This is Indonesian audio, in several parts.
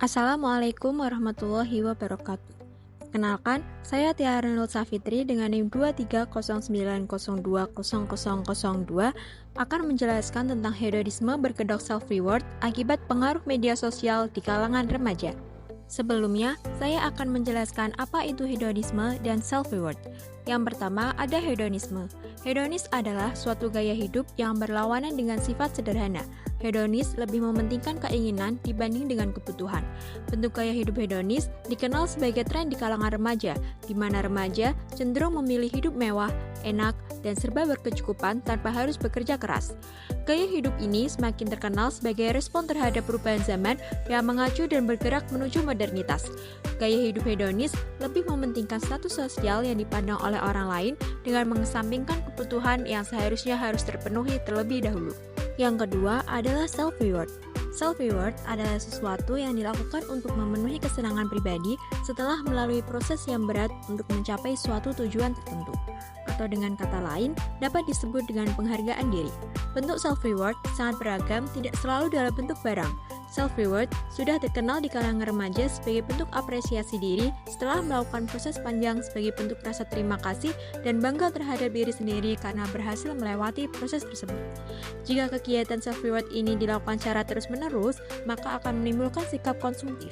Assalamualaikum warahmatullahi wabarakatuh. Kenalkan, saya Tiara Nur Safitri dengan NIM 23090200002 akan menjelaskan tentang hedonisme berkedok self-reward akibat pengaruh media sosial di kalangan remaja. Sebelumnya, saya akan menjelaskan apa itu hedonisme dan self-reward. Yang pertama, ada hedonisme. Hedonis adalah suatu gaya hidup yang berlawanan dengan sifat sederhana. Hedonis lebih mementingkan keinginan dibanding dengan kebutuhan. Bentuk gaya hidup hedonis dikenal sebagai tren di kalangan remaja, di mana remaja cenderung memilih hidup mewah, enak, dan serba berkecukupan tanpa harus bekerja keras. Gaya hidup ini semakin terkenal sebagai respon terhadap perubahan zaman yang mengacu dan bergerak menuju modernitas. Gaya hidup hedonis lebih mementingkan status sosial yang dipandang oleh orang lain dengan mengesampingkan kebutuhan yang seharusnya harus terpenuhi terlebih dahulu. Yang kedua adalah self-reward. Self-reward adalah sesuatu yang dilakukan untuk memenuhi kesenangan pribadi setelah melalui proses yang berat untuk mencapai suatu tujuan tertentu. Atau dengan kata lain, dapat disebut dengan penghargaan diri. Bentuk self-reward sangat beragam, tidak selalu dalam bentuk barang. Self-reward sudah terkenal di kalangan remaja sebagai bentuk apresiasi diri setelah melakukan proses panjang sebagai bentuk rasa terima kasih dan bangga terhadap diri sendiri karena berhasil melewati proses tersebut. Jika kegiatan self-reward ini dilakukan secara terus-menerus, maka akan menimbulkan sikap konsumtif.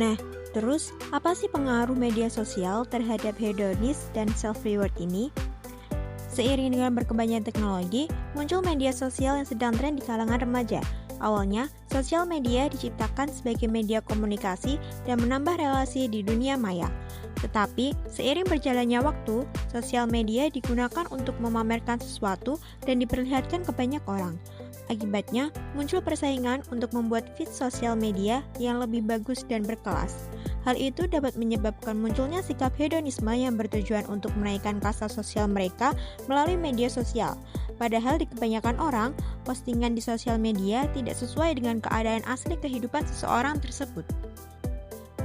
Nah, terus apa sih pengaruh media sosial terhadap hedonis dan self-reward ini? Seiring dengan berkembangnya teknologi, muncul media sosial yang sedang tren di kalangan remaja. Awalnya, sosial media diciptakan sebagai media komunikasi dan menambah relasi di dunia maya. Tetapi, seiring berjalannya waktu, sosial media digunakan untuk memamerkan sesuatu dan diperlihatkan ke banyak orang. Akibatnya, muncul persaingan untuk membuat feed sosial media yang lebih bagus dan berkelas. Hal itu dapat menyebabkan munculnya sikap hedonisme yang bertujuan untuk menaikkan kasta sosial mereka melalui media sosial. Padahal di kebanyakan orang, postingan di sosial media tidak sesuai dengan keadaan asli kehidupan seseorang tersebut.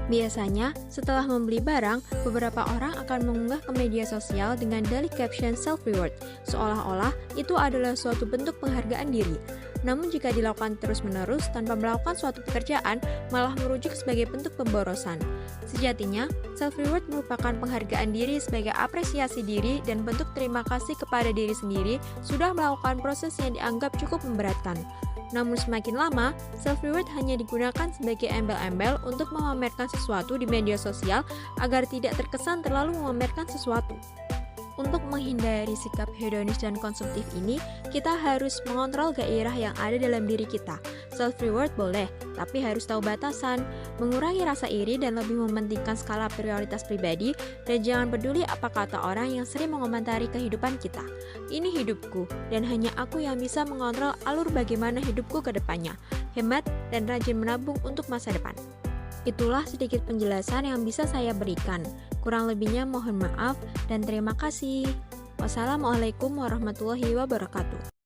Biasanya, setelah membeli barang, beberapa orang akan mengunggah ke media sosial dengan dalih caption self-reward, seolah-olah itu adalah suatu bentuk penghargaan diri. Namun jika dilakukan terus-menerus tanpa melakukan suatu pekerjaan, malah merujuk sebagai bentuk pemborosan. Sejatinya, self-reward merupakan penghargaan diri sebagai apresiasi diri dan bentuk terima kasih kepada diri sendiri sudah melakukan proses yang dianggap cukup memberatkan. Namun semakin lama, self-reward hanya digunakan sebagai embel-embel untuk memamerkan sesuatu di media sosial agar tidak terkesan terlalu memamerkan sesuatu. Untuk menghindari sikap hedonis dan konsumtif ini, kita harus mengontrol gairah yang ada dalam diri kita. Self-reward boleh, tapi harus tahu batasan, mengurangi rasa iri dan lebih mementingkan skala prioritas pribadi, dan jangan peduli apa kata orang yang sering mengomentari kehidupan kita. Ini hidupku, dan hanya aku yang bisa mengontrol alur bagaimana hidupku ke depannya. Hemat dan rajin menabung untuk masa depan. Itulah sedikit penjelasan yang bisa saya berikan. Kurang lebihnya mohon maaf dan terima kasih. Wassalamualaikum warahmatullahi wabarakatuh.